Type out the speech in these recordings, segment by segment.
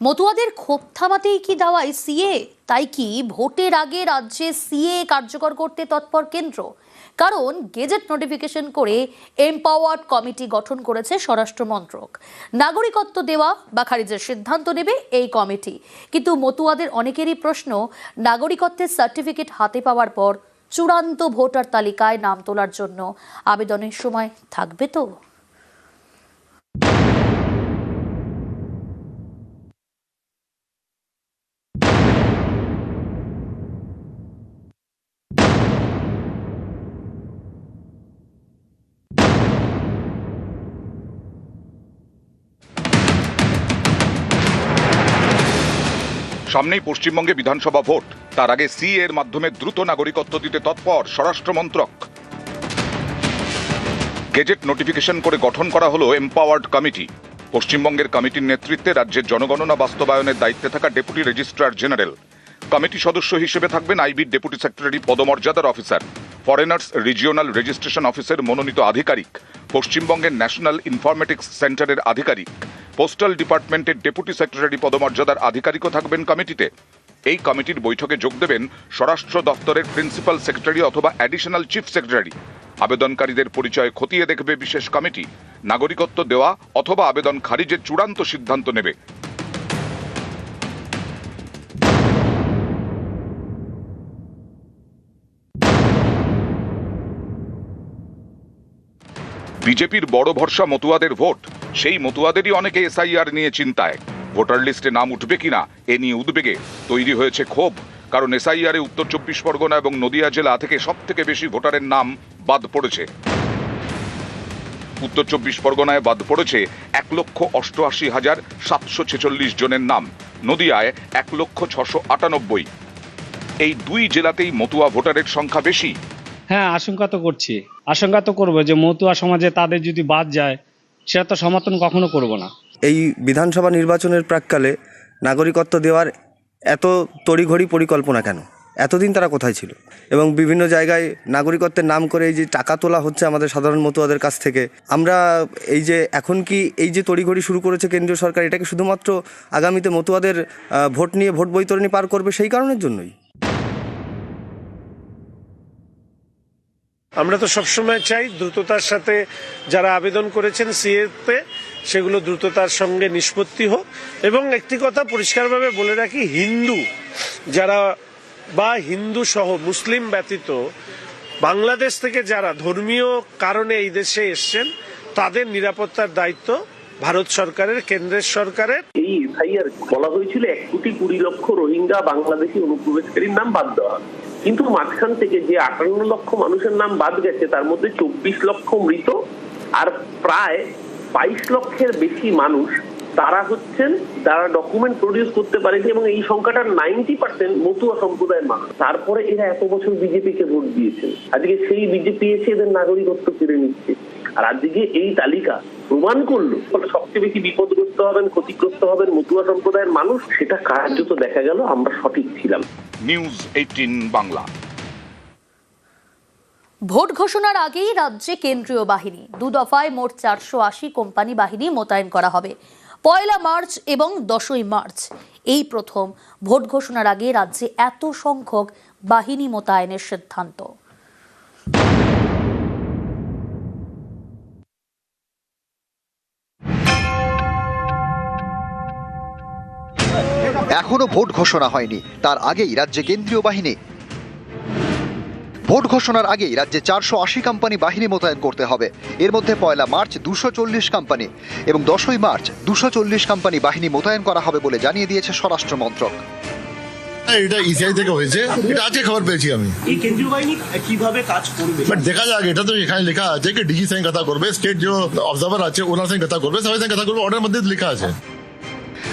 মতুয়াদের ক্ষোভ থামাতেই কি দাওয়ায় সিএ? তাই কি ভোটের আগে রাজ্যে সিএ কার্যকর করতে তৎপর কেন্দ্র? কারণ গেজেট নোটিফিকেশন করে এম্পাওয়ার্ড কমিটি গঠন করেছে স্বরাষ্ট্র মন্ত্রক। নাগরিকত্ব দেওয়া বা খারিজের সিদ্ধান্ত নেবে এই কমিটি। কিন্তু মতুয়াদের অনেকেরই প্রশ্ন, নাগরিকত্বের সার্টিফিকেট হাতে পাওয়ার পর চূড়ান্ত ভোটার তালিকায় নাম তোলার জন্য আবেদনের সময় থাকবে তো? সামনেই পশ্চিমবঙ্গে বিধানসভা ভোট, তার আগে সিএ এর মাধ্যমে দ্রুত নাগরিকত্ব দিতে তৎপর স্বরাষ্ট্র মন্ত্রক। গেজেট নোটিফিকেশন করে গঠন করা হলো এম্পাওয়ার্ড কমিটি। পশ্চিমবঙ্গের কমিটির নেতৃত্বে রাজ্যের জনগণনা বাস্তবায়নের দায়িত্বে থাকা ডেপুটি রেজিস্ট্রার জেনারেল। কমিটি সদস্য হিসেবে থাকবেন আইবির ডেপুটি সেক্রেটারি পদমর্যাদার অফিসার, ফরেনার্স রিজিওনাল রেজিস্ট্রেশন অফিসের মনোনীত আধিকারিক, পশ্চিমবঙ্গের ন্যাশনাল ইনফরমেটিক্স সেন্টারের আধিকারিক, পোস্টাল ডিপার্টমেন্টের ডেপুটি সেক্রেটারি পদমর্যাদার আধিকারিকও থাকবেন কমিটিতে। এই কমিটির বৈঠকে যোগ দেবেন স্বরাষ্ট্র দপ্তরের প্রিন্সিপাল সেক্রেটারি অথবা অ্যাডিশনাল চিফ সেক্রেটারি। আবেদনকারীদের পরিচয় খতিয়ে দেখবে বিশেষ কমিটি। নাগরিকত্ব দেওয়া অথবা আবেদন খারিজের চূড়ান্ত সিদ্ধান্ত নেবে। বিজেপির বড় ভরসা মতুয়াদের ভোট। সেই মতুয়াদেরই অনেকে এসআইআর নিয়ে চিন্তায়। ভোটার লিস্টে নাম উঠবে কিনা এ নিয়ে উদ্বেগে তৈরি হয়েছে ক্ষোভ। কারণ এসআইআরে উত্তর 24 পরগনা এবং নদিয়া জেলা থেকে সব থেকে বেশি ভোটারের নাম বাদ পড়েছে। উত্তর 24 পরগনায় বাদ পড়েছে 1,88,746 জনের নাম, নদিয়ায় 1,698,000। এই দুই জেলাতেই মতুয়া ভোটারের সংখ্যা বেশি। হ্যাঁ, আশঙ্কা তো করবো যে মতুয়া সমাজে তাদের যদি বাদ যায়, সেটা তো সমর্থন কখনো করব না। এই বিধানসভা নির্বাচনের প্রাক্কালে নাগরিকত্ব দেওয়ার এত তড়িঘড়ি পরিকল্পনা কেন? এতদিন তারা কোথায় ছিল? এবং বিভিন্ন জায়গায় নাগরিকত্বের নাম করে এই যে টাকা তোলা হচ্ছে আমাদের সাধারণ মতুয়াদের কাছ থেকে, আমরা এই যে এখন কি এই যে তড়িঘড়ি শুরু করেছে কেন্দ্রীয় সরকার, এটাকে শুধুমাত্র আগামীতে মতুয়াদের ভোট নিয়ে ভোট বৈতরণী পার করবে সেই কারণের জন্যই? আমরা তো সবসময় চাই দ্রুততার সাথে যারা আবেদন করেছেন সিএতে সেগুলো দ্রুততার সঙ্গে নিষ্পত্তি হোক। এবং একটি কথা পরিষ্কারভাবে বলে রাখি, হিন্দু যারা বা হিন্দু সহ মুসলিম ব্যতীত বাংলাদেশ থেকে যারা ধর্মীয় কারণে এই দেশে এসছেন, তাদের নিরাপত্তার দায়িত্ব ভারত সরকারের, কেন্দ্রের সরকারের। এই এসআইআর বলা হয়েছিল 1,20,00,000 রোহিঙ্গা বাংলাদেশি অনুপ্রবেশকারীর নাম বাদ দেওয়া, কিন্তু মাঝখান থেকে যে 58 লক্ষ মানুষের নাম বাদ গেছে, তার মধ্যে 24 লক্ষ মৃত আর প্রায় 22 লক্ষের বেশি মানুষ তারা হচ্ছেন যারা ডকুমেন্ট প্রডিউস করতে পারেনি, এবং এই সংখ্যাটা 90% মতুয়া সম্প্রদায়ের মানুষ। তারপরে এরা এত বছর বিজেপিকে ভোট দিয়েছেন, আজকে সেই বিজেপি এসে এদের নাগরিকত্ব কেড়ে নিচ্ছে। আর আজকে এই তালিকা প্রমাণ করলো সবচেয়ে বেশি বিপদগ্রস্ত হবেন, ক্ষতিগ্রস্ত হবেন মতুয়া সম্প্রদায়ের মানুষ। সেটা কার্যত দেখা গেল আমরা সঠিক ছিলাম। নিউজ 18 বাংলা। ভোট ঘোষণার আগেই রাজ্যে কেন্দ্রীয় বাহিনী, 2 দফায় মোট 480 কোম্পানি বাহিনী মোতায়েন করা হবে। 1 মার্চ এবং 10 মার্চ এই প্রথম ভোট ঘোষণার আগে রাজ্যে এত সংখ্যক বাহিনী মোতায়েনের সিদ্ধান্ত। এখনো ভোট ঘোষণা হয়নি, তার আগেই রাজ্যে কেন্দ্রীয় বাহিনী। ভোট ঘোষণার আগেই রাজ্যে 480 কোম্পানি বাহিনী মোতায়েন করতে হবে। এর মধ্যে 1 মার্চ 240 কোম্পানি এবং 10 মার্চ 240 কোম্পানি বাহিনী মোতায়েন করা হবে বলে জানিয়ে দিয়েছে স্বরাষ্ট্র মন্ত্রক। এটা ইসিআই থেকে হয়েছে, এটা আজকে খবর পেয়েছি আমি। এই কেন্দ্রীয় বাহিনী কিভাবে কাজ করবে বাট দেখা যাক, এটা তো এখানে লেখা আছে যে ডিজি সঙ্গে কথা করবে, স্টেট যে অবজার্ভার আছে ওনার সঙ্গে কথা করবে, সবাই সঙ্গে কথা করবে, অর্ডার মধ্যে লেখা আছে।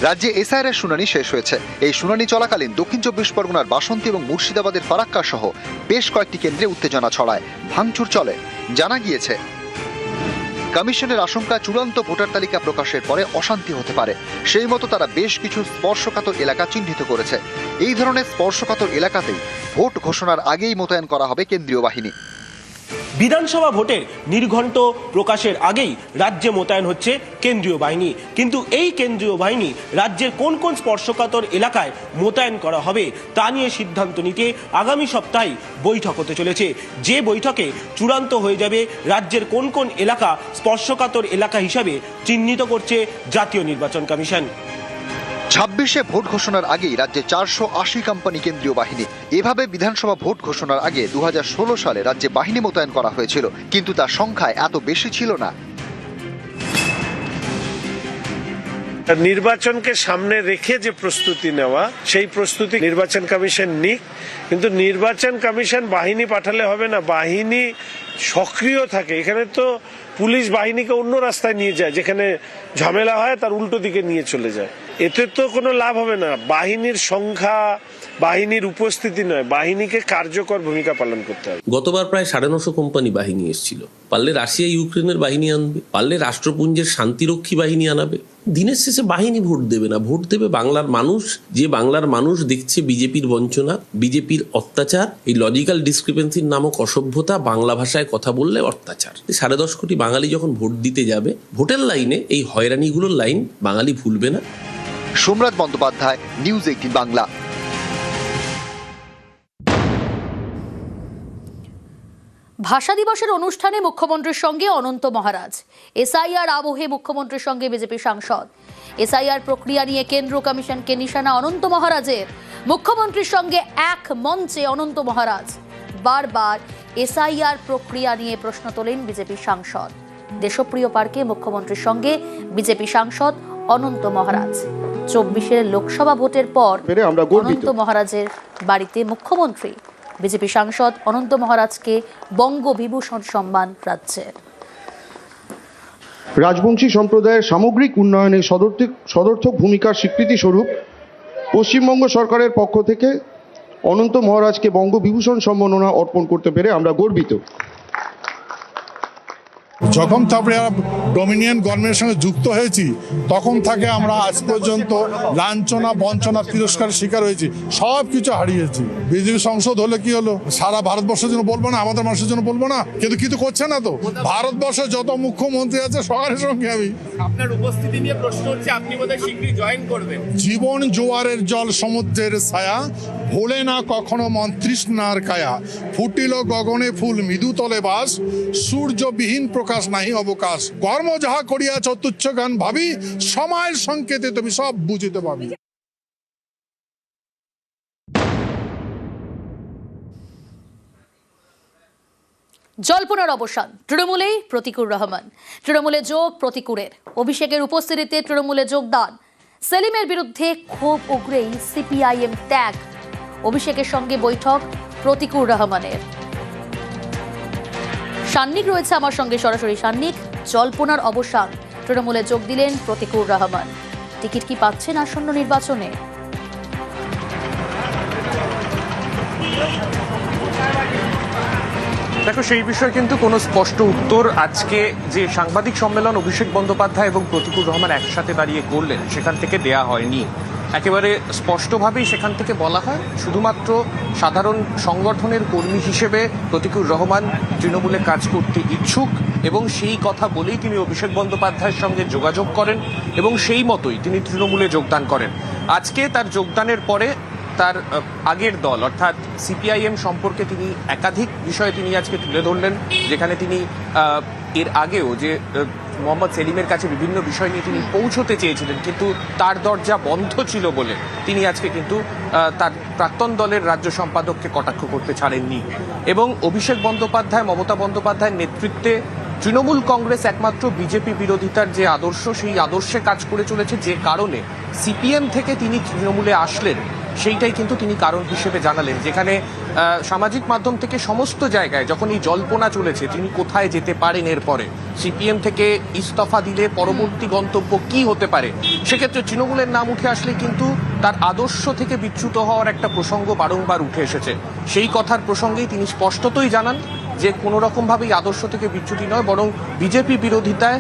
রাজ্যে এসআইআর এর শুনানি শেষ হয়েছে। এই শুনানি চলাকালীন দক্ষিণ 24 পরগনার বাসন্তী এবং মুর্শিদাবাদের ফারাক্কা সহ বেশ কয়েকটি কেন্দ্রে উত্তেজনা ছড়ায়, ভাঙচুর চলে। জানা গিয়েছে কমিশনের আশঙ্কা চূড়ান্ত ভোটার তালিকা প্রকাশের পরে অশান্তি হতে পারে। সেই মতো তারা বেশ কিছু স্পর্শকাতর এলাকা চিহ্নিত করেছে। এই ধরনের স্পর্শকাতর এলাকাতেই ভোট ঘোষণার আগেই মোতায়েন করা হবে কেন্দ্রীয় বাহিনী। বিধানসভা ভোটের নির্ঘণ্ট প্রকাশের আগেই রাজ্যে মোতায়েন হচ্ছে কেন্দ্রীয় বাহিনী, কিন্তু এই কেন্দ্রীয় বাহিনী রাজ্যের কোন কোন স্পর্শকাতর এলাকায় মোতায়েন করা হবে তা নিয়ে সিদ্ধান্ত নিতে আগামী সপ্তাহে বৈঠক হতে চলেছে। যে বৈঠকে চূড়ান্ত হয়ে যাবে রাজ্যের কোন কোন এলাকা স্পর্শকাতর এলাকা হিসাবে চিহ্নিত করছে জাতীয় নির্বাচন কমিশন। 26-এ ভোট ঘোষণার আগেই রাজ্যে 480 কোম্পানি কেন্দ্রীয় বাহিনী। এভাবে বিধানসভা ভোট ঘোষণার আগে 2016 সালে রাজ্যে বাহিনী মোতায়েন করা হয়েছিল, কিন্তু তার সংখ্যায় এত বেশি ছিল না। নির্বাচনকে সামনে রেখে যে প্রস্তুতি নেওয়া, সেই প্রস্তুতি নির্বাচন কমিশন নিক, কিন্তু নির্বাচন কমিশন বাহিনী পাঠালে হবে না, বাহিনী সক্রিয় থাকে। এখানে তো পুলিশ বাহিনীকে অন্য রাস্তায় নিয়ে যায়, যেখানে ঝামেলা হয় তার উল্টো দিকে নিয়ে চলে যায়। এতে তো কোনো লাভ হবে না। বাহিনীর সংখ্যা, বাহিনীর উপস্থিতি নয়, বাহিনীকে কার্যকর ভূমিকা পালন করতে হবে। গতবার প্রায় 950 কোম্পানি বাহিনী এসেছিল। পারলে রাশিয়া ইউক্রেনের বাহিনী আনবে, পারলে রাষ্ট্রপুঞ্জের শান্তিরক্ষী বাহিনী আনাবে। দিনের শেষে বাহিনী ভোট দেবে না, ভোট দেবে বাংলার মানুষ। যে বাংলার মানুষ দেখছে বিজেপির বঞ্চনা, বিজেপির অত্যাচার, এই লজিক্যাল ডিসক্রিপেন্সির নামক অসভ্যতা, বাংলা ভাষায় কথা বললে অত্যাচার। 10.5 কোটি বাঙালি যখন ভোট দিতে যাবে, ভোটের লাইনে এই হয়রানিগুলোর লাইন বাঙালি ভুলবে না। সোমরাত বন্দ্যোপাধ্যায়, নিউজ 18 বাংলা। ভাষা দিবসের অনুষ্ঠানে মুখ্যমন্ত্রীর সঙ্গে অনন্ত মহারাজ। এসআইআর আবহে মুখ্যমন্ত্রীর সঙ্গে বিজেপি সাংসদ। এসআইআর প্রক্রিয়া নিয়ে কেন্দ্র কমিশনকে নিশানা অনন্ত মহারাজের। মুখ্যমন্ত্রীর সঙ্গে এক মঞ্চে অনন্ত মহারাজ। বারবার এসআইআর প্রক্রিয়া নিয়ে প্রশ্ন তোলেন বিজেপি সাংসদ। দেশপ্রিয় পার্কে মুখ্যমন্ত্রীর সঙ্গে বিজেপি সাংসদ অনন্ত মহারাজ। 24-এর লোকসভা ভোটের পর অনন্ত মহারাজের বাড়িতে মুখ্যমন্ত্রী। বিজেপি সাংসদ অনন্ত মহারাজকে বঙ্গবিভূষণ সম্মান রাজ্যের। রাজবংশী সম্প্রদায়ের সামগ্রিক উন্নয়নে সদর্থক ভূমিকার স্বীকৃতি স্বরূপ পশ্চিমবঙ্গ সরকারের পক্ষ থেকে অনন্ত মহারাজকে বঙ্গবিভূষণ সম্মাননা অর্পণ করতে পেরে আমরা গর্বিত। যখন তারপরে ডোমিনিয়ন গভর্নমেন্টের সঙ্গে যুক্ত হয়েছি, তখন থেকে আমরা আজ পর্যন্ত লাঞ্ছনা, বঞ্চনা, তিরস্কারের শিকার হয়েছি, সব কিছু হারিয়েছি। বিজেপি সংসদ হলে কি হলো? সারা ভারতবর্ষের জন্য বলবো না, আমাদের মানুষের জন্য বলবো না, কিন্তু কিছু করছে না তো। ভারতবর্ষে যত মুখ্যমন্ত্রী আছে সবার সঙ্গে আমি, আপনার উপস্থিতি নিয়ে প্রশ্ন হচ্ছে, আপনি বোধহয় শীঘ্রই জয়েন করবেন। জীবন জোয়ারের জল সমুদ্রের ছায়া, ভোলে না কখনো মন তৃষ্ণার কায়া, ফুটিল গগনে ফুল মৃদু তলে বাস, সূর্যবিহীন প্রকাশ নাহি অবকাশ, কর্ম যাহা করিয়াছ তুচ্ছ গান ভাবি, সময়ের সংকেতে তুমি সব বুঝিতে পাবি। জল্পনার অবসান, তৃণমূলেই প্রতিকুর রহমান। তৃণমূলে যোগ প্রতিকুরের। অভিষেকের উপস্থিতিতে তৃণমূলে যোগদান। সেলিমের বিরুদ্ধে ক্ষোভ উগরেই সিপিআইএম ত্যাগ। অভিষেকের সঙ্গে বৈঠক প্রতিকুর রহমানের। সান্নিক রয়েছে আমার সঙ্গে সরাসরি। সান্নিক, জল্পনার অবসান, তৃণমূলে যোগ দিলেন প্রতিকুর রহমান। টিকিট কি পাচ্ছেন আসন্ন নির্বাচনে? দেখো, সেই বিষয়ে কিন্তু কোনো স্পষ্ট উত্তর আজকে যে সাংবাদিক সম্মেলন অভিষেক বন্দ্যোপাধ্যায় এবং প্রতিকুর রহমান একসাথে দাঁড়িয়ে করলেন, সেখান থেকে দেয়া হয়নি। একেবারে স্পষ্টভাবেই সেখান থেকে বলা হয়, শুধুমাত্র সাধারণ সংগঠনের কর্মী হিসেবে প্রতিকুর রহমান তৃণমূলে কাজ করতে ইচ্ছুক, এবং সেই কথা বলেই তিনি অভিষেক বন্দ্যোপাধ্যায়ের সঙ্গে যোগাযোগ করেন এবং সেই মতোই তিনি তৃণমূলে যোগদান করেন। আজকে তার যোগদানের পরে তার আগের দল অর্থাৎ সিপিআইএম সম্পর্কে তিনি একাধিক বিষয়ে তিনি আজকে তুলে ধরলেন, যেখানে তিনি এর আগেও যে মোহাম্মদ সেলিমের কাছে বিভিন্ন বিষয় নিয়ে তিনি পৌঁছতে চেয়েছিলেন, কিন্তু তার দরজা বন্ধ ছিল বলে তিনি আজকে কিন্তু তার প্রাক্তন দলের রাজ্য সম্পাদককে কটাক্ষ করতে ছাড়েননি। এবং অভিষেক বন্দ্যোপাধ্যায়, মমতা বন্দ্যোপাধ্যায়ের নেতৃত্বে তৃণমূল কংগ্রেস একমাত্র বিজেপি বিরোধিতার যে আদর্শ, সেই আদর্শে কাজ করে চলেছে, যে কারণে সিপিএম থেকে তিনি তৃণমূলে আসলেন সেইটাই কিন্তু তিনি কারণ হিসেবে জানালেন। যেখানে সামাজিক মাধ্যম থেকে সমস্ত জায়গায় যখন এই জল্পনা চলেছে তিনি কোথায় যেতে পারেন এরপরে, সিপিএম থেকে ইস্তফা দিলে পরবর্তী গন্তব্য কি হতে পারে, সেক্ষেত্রে তৃণমূলের নাম উঠে আসলে কিন্তু তার আদর্শ থেকে বিচ্যুত হওয়ার একটা প্রসঙ্গ বারংবার উঠে এসেছে। সেই কথার প্রসঙ্গেই তিনি স্পষ্টতই জানান যে কোনো রকমভাবেই আদর্শ থেকে বিচ্যুতি নয়, বরং বিজেপি বিরোধিতায়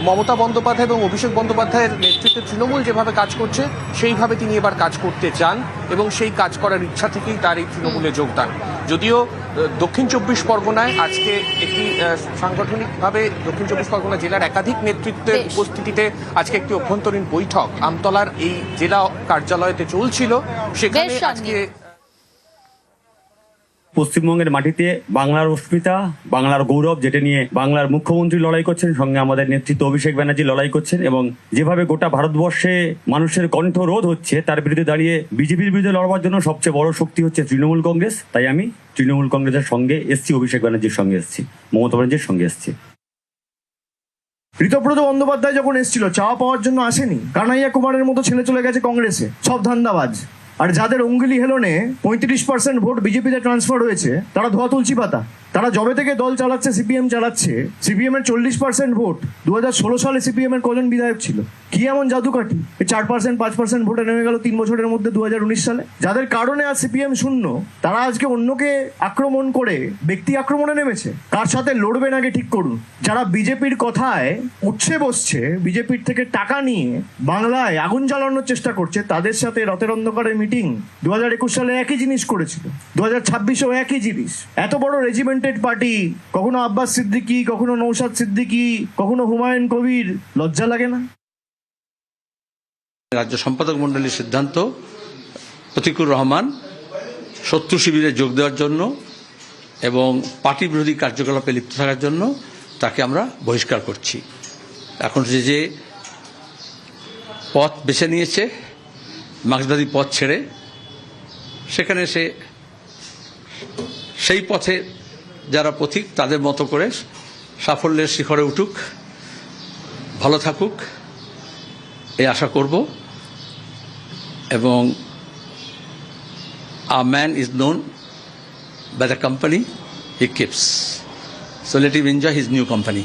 মমতা বন্দ্যোপাধ্যায় এবং অভিষেক বন্দ্যোপাধ্যায়ের নেতৃত্বে তৃণমূল যেভাবে কাজ করছে সেইভাবে তিনি এবার কাজ করতে চান এবং সেই কাজ করার ইচ্ছা থেকেই তার এই তৃণমূলে যোগদান। যদিও দক্ষিণ চব্বিশ পরগনায় আজকে একটি সাংগঠনিকভাবে দক্ষিণ চব্বিশ পরগনা জেলার একাধিক নেতৃত্বের উপস্থিতিতে আজকে একটি অভ্যন্তরীণ বৈঠক আমতলার এই জেলা কার্যালয়তে চলছিল, সেখানে আজকে পশ্চিমবঙ্গের মাটিতে বাংলার অস্মিতা, বাংলার গৌরব, যেটা নিয়ে বাংলার মুখ্যমন্ত্রী লড়াই করছেন, সঙ্গে আমাদের নেতৃত্ব অভিষেক ব্যানার্জি লড়াই করছেন, এবং যেভাবে গোটা ভারতবর্ষে মানুষের কণ্ঠ রোধ হচ্ছে তার বিরুদ্ধে দাঁড়িয়ে বিজেপির বিরুদ্ধে লড়বার জন্য সবচেয়ে বড় শক্তি হচ্ছে তৃণমূল কংগ্রেস। তাই আমি তৃণমূল কংগ্রেসের সঙ্গে এসছি, অভিষেক ব্যানার্জির সঙ্গে এসছি, মমতা ব্যানার্জির সঙ্গে এসছি। ঋতব্রত বন্দ্যোপাধ্যায় যখন এসেছিল চাওয়া পাওয়ার জন্য আসেনি। কানাইয়া কুমারের মতো ছেলে চলে গেছে কংগ্রেসে, সব ধান্দাবাজ। আর যাদের অঙ্গুলি হেলনে 35% ভোট বিজেপিতে ট্রান্সফার হয়েছে তারা ধোয়া তুলসী পাতা। তারা জবে থেকে দল চালাচ্ছে, সিপিএম চালাচ্ছে, সিপিএম এর 40% ভোট। 2016 সালে সিপিএম এর কজন বিধায়ক ছিল? কি এমন জাদুকাঠি 4%, 5% ভোটে নেমে গেল 3 বছরের মধ্যে 2019 সালে? যাদের কারণে আজ সিপিএম শূন্য, তারা আজকে অন্যকে আক্রমণ করে ব্যক্তি আক্রমণে নেমেছে। কার সাথে লড়বেন আগে ঠিক করুন। যারা বিজেপির কথায় উঠছে বসছে, বিজেপির থেকে টাকা নিয়ে বাংলায় আগুন জ্বালানোর চেষ্টা করছে, তাদের সাথে রথের অন্ধকারের মিটিং 2021 সালে একই জিনিস করেছিল, 2026-এও একই জিনিস। এত বড় রেজিমেন্টেড পার্টি, কখনো আব্বাস সিদ্দিকী, কখনো নৌশাদ সিদ্দিকী, কখনো হুমায়ুন কবির, লজ্জা লাগে না? রাজ্য সম্পাদক মণ্ডলীর সিদ্ধান্ত প্রতিকুর রহমান শত্রু শিবিরে যোগ দেওয়ার জন্য এবং পার্টি বিরোধী কার্যকলাপে লিপ্ত থাকার জন্য তাকে আমরা বহিষ্কার করছি। এখন যে পথ বেছে নিয়েছে, মার্ক্সবাদী পথ ছেড়ে, সেখানে সে সেই পথে যারা পথিক তাদের মতো করে সাফল্যের শিখরে উঠুক, ভালো থাকুক এই আশা করব। এবং a man is known by the company he keeps, so let him enjoy his new company.